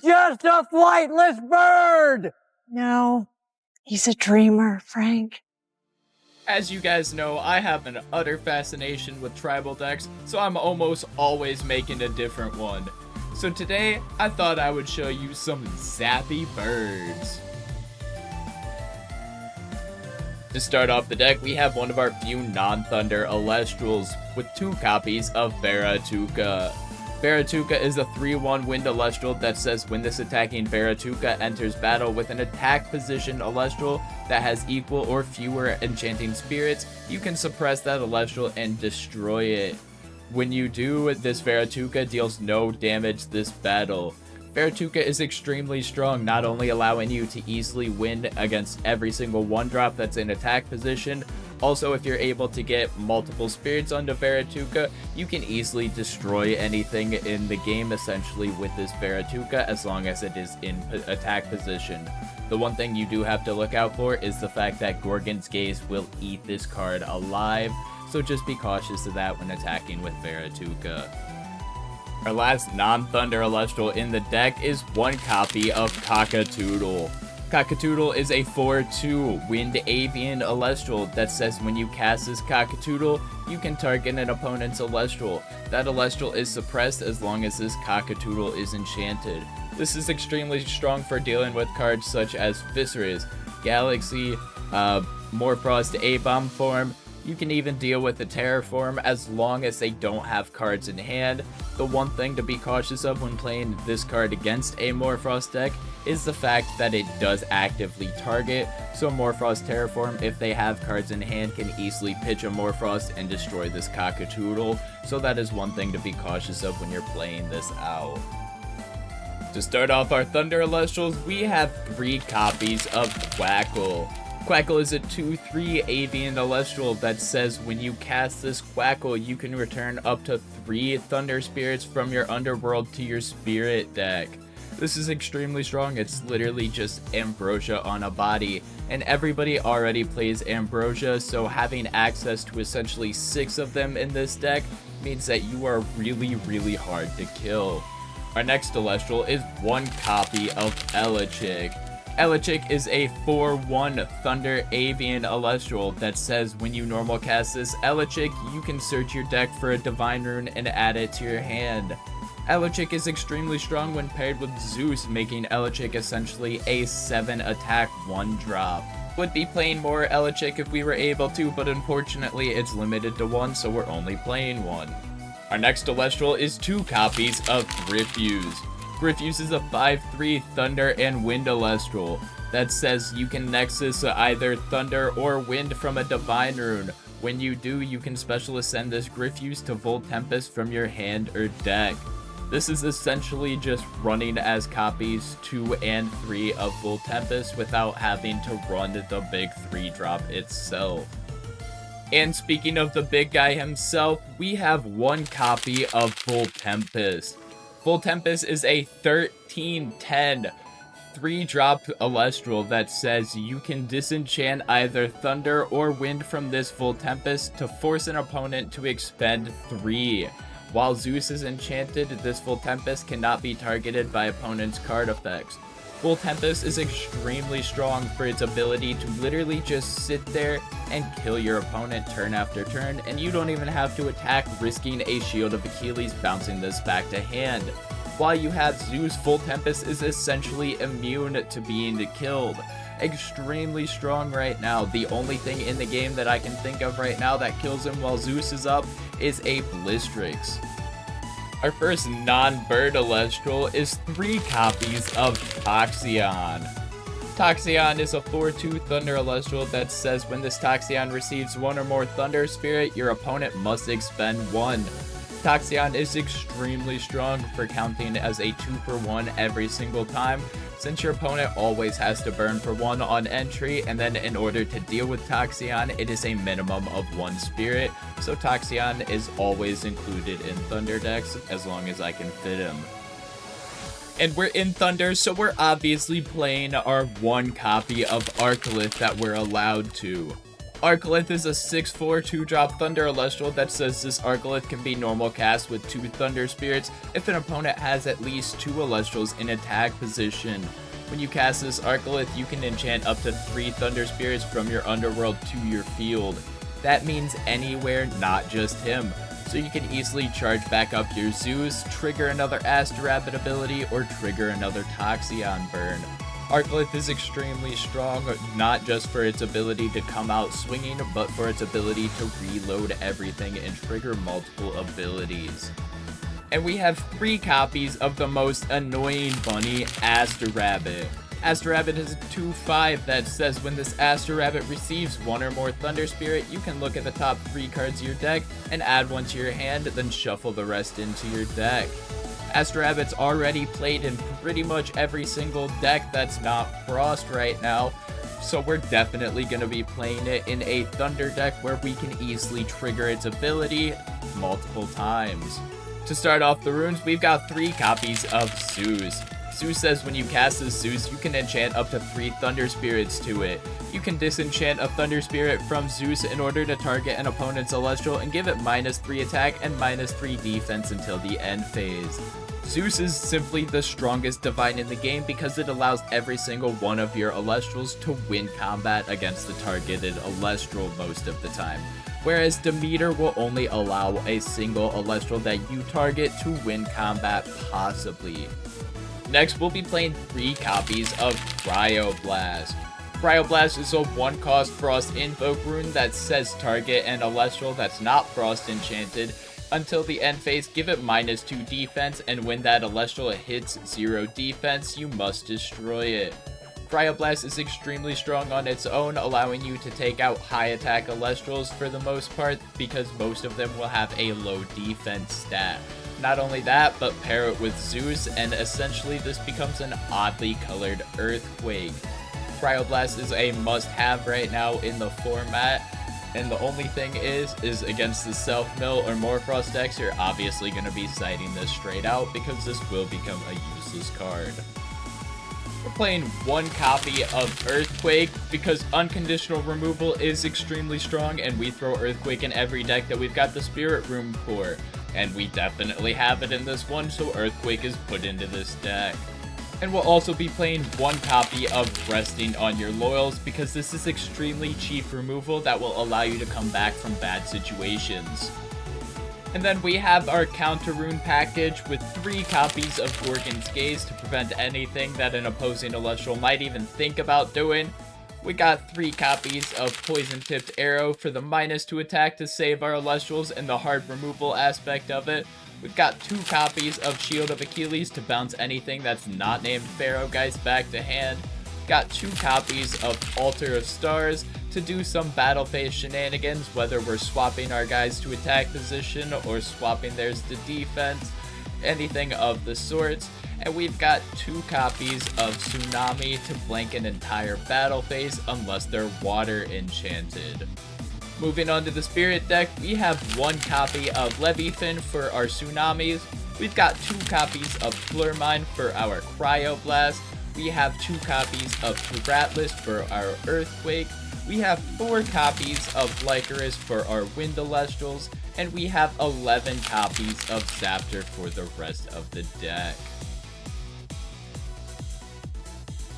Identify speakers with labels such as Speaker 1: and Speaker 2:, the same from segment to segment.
Speaker 1: just a flightless bird!
Speaker 2: No, he's a dreamer, Frank.
Speaker 3: As you guys know, I have an utter fascination with tribal decks, so I'm almost always making a different one. So today, I thought I would show you some Zappy birds. To start off the deck, we have one of our few non-thunder elestrals with 2 copies of Baratuka. Baratuka is a 3/1 wind elestral that says when this attacking Baratuka enters battle with an attack position elestral that has equal or fewer enchanting spirits, you can suppress that elestral and destroy it. When you do, this Baratuka deals no damage this battle. Baratuka is extremely strong, not only allowing you to easily win against every single 1-drop that's in attack position, also if you're able to get multiple spirits onto Baratuka, you can easily destroy anything in the game essentially with this Baratuka as long as it is in attack position. The one thing you do have to look out for is the fact that Gorgon's Gaze will eat this card alive, so just be cautious of that when attacking with Baratuka. Our last non-thunder elestral in the deck is 1 copy of Cockatoodle. Cockatoodle is a 4/2 wind avian elestral that says when you cast this Cockatoodle, you can target an opponent's elestral. That elestral is suppressed as long as this Cockatoodle is enchanted. This is extremely strong for dealing with cards such as Viscera's, Galaxy, Morfrost A-Bomb form. You can even deal with the Terraform as long as they don't have cards in hand. The one thing to be cautious of when playing this card against a Morfrost deck is the fact that it does actively target, so Morfrost Terraform, if they have cards in hand, can easily pitch a Morfrost and destroy this Cockatoodle, so that is one thing to be cautious of when you're playing this out. To start off our Thunder Elestrals, we have 3 copies of Quackle. Quackle is a 2/3 avian elestral that says when you cast this Quackle, you can return up to 3 thunder spirits from your underworld to your spirit deck. This is extremely strong. It's literally just Ambrosia on a body, and everybody already plays Ambrosia, so having access to essentially 6 of them in this deck means that you are really hard to kill. Our next elestral is 1 copy of Elechick. Elechick is a 4/1 Thunder Avian Elestral that says when you normal cast this Elechick, you can search your deck for a Divine Rune and add it to your hand. Elechick is extremely strong when paired with Zeus, making Elechick essentially a 7 attack 1-drop. Would be playing more Elechick if we were able to, but unfortunately it's limited to 1, so we're only playing 1. Our next Elestral is 2 copies of Griffuse. Griffuse is a 5/3 Thunder and Wind Elestral that says you can Nexus either Thunder or Wind from a Divine Rune. When you do, you can Special Ascend this Griffuse to Volt Tempest from your hand or deck. This is essentially just running as copies 2 and 3 of Volt Tempest without having to run the big 3-drop itself. And speaking of the big guy himself, we have 1 copy of Volt Tempest. Volt Tempest is a 13/10 3-drop elestral that says you can disenchant either Thunder or Wind from this Volt Tempest to force an opponent to expend 3. While Zeus is enchanted, this Volt Tempest cannot be targeted by opponent's card effects. Volt Tempest is extremely strong for its ability to literally just sit there and kill your opponent turn after turn, and you don't even have to attack, risking a Shield of Achilles bouncing this back to hand. While you have Zeus, Volt Tempest is essentially immune to being killed. Extremely strong right now. The only thing in the game that I can think of right now that kills him while Zeus is up is a Blistrix. Our first non-bird elestral is 3 copies of Toxion. Toxion is a 4/2 Thunder elestral that says when this Toxion receives 1 or more Thunder Spirit, your opponent must expend 1. Toxion is extremely strong for counting as a 2-for-1 every single time, since your opponent always has to burn for 1 on entry, and then in order to deal with Toxion, it is a minimum of 1 spirit, so Toxion is always included in Thunder decks as long as I can fit him. And we're in Thunder, so we're obviously playing our 1 copy of Arclith that we're allowed to. Arcolith is a 6/4 2-drop Thunder Celestial that says this Arcolith can be normal cast with 2 Thunder Spirits if an opponent has at least 2 Elestrals in attack position. When you cast this Arcolith, you can enchant up to 3 Thunder Spirits from your underworld to your field. That means anywhere, not just him. So you can easily charge back up your Zeus, trigger another Astrabit ability, or trigger another Toxion burn. Arcolith is extremely strong, not just for its ability to come out swinging, but for its ability to reload everything and trigger multiple abilities. And we have 3 copies of the most annoying bunny, Astrabit. Astrabit is a 2/5 that says when this Astrabit receives 1 or more Thunder Spirit, you can look at the top 3 cards of your deck and add 1 to your hand, then shuffle the rest into your deck. Astrabit's already played in pretty much every single deck that's not Frost right now, so we're definitely going to be playing it in a Thunder deck where we can easily trigger its ability multiple times. To start off the runes, we've got 3 copies of Zeus. Zeus says when you cast this Zeus, you can enchant up to 3 Thunder Spirits to it. You can disenchant a Thunder Spirit from Zeus in order to target an opponent's Celestial and give it -3 attack and -3 defense until the end phase. Zeus is simply the strongest divine in the game because it allows every single one of your Elestrals to win combat against the targeted Elestral most of the time. Whereas Demeter will only allow a single Elestral that you target to win combat possibly. Next, we'll be playing 3 copies of Cryoblast. Cryoblast is a 1-cost Frost Invoke rune that says target an Elestral that's not Frost Enchanted until the end phase, give it -2 defense, and when that Elestral hits 0 defense, you must destroy it. Cryoblast is extremely strong on its own, allowing you to take out high attack Elestrals for the most part, because most of them will have a low defense stat. Not only that, but pair it with Zeus, and essentially this becomes an oddly colored Earthquake. Cryoblast is a must-have right now in the format, and the only thing is against the Self-Mill or more Frost decks, you're obviously going to be citing this straight out, because this will become a useless card. We're playing 1 copy of Earthquake because unconditional removal is extremely strong, and we throw Earthquake in every deck that we've got the Spirit Room for. And we definitely have it in this one, so Earthquake is put into this deck. And we'll also be playing 1 copy of Resting on Your Loyals because this is extremely cheap removal that will allow you to come back from bad situations. And then we have our counter rune package with 3 copies of Gorgon's Gaze to prevent anything that an opposing Celestial might even think about doing. We got 3 copies of Poison Tipped Arrow for the -2 attack to save our Elestrals and the hard removal aspect of it. We've got 2 copies of Shield of Achilles to bounce anything that's not named Pharaohgeist back to hand. Got 2 copies of Altar of Stars to do some battle phase shenanigans, whether we're swapping our guys to attack position or swapping theirs to defense, anything of the sorts. And we've got 2 copies of Tsunami to blank an entire battle phase unless they're water enchanted. Moving on to the Spirit deck, we have 1 copy of Leviathan for our Tsunamis. We've got 2 copies of Flurmine for our Cryoblast. We have 2 copies of Rattlist for our Earthquake. We have 4 copies of Lycaris for our Wind Elestrals. And we have 11 copies of Zaptor for the rest of the deck.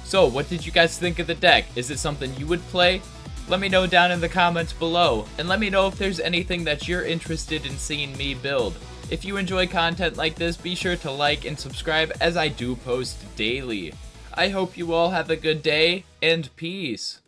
Speaker 3: So, what did you guys think of the deck? Is it something you would play? Let me know down in the comments below, and let me know if there's anything that you're interested in seeing me build. If you enjoy content like this, be sure to like and subscribe as I do post daily. I hope you all have a good day, and peace.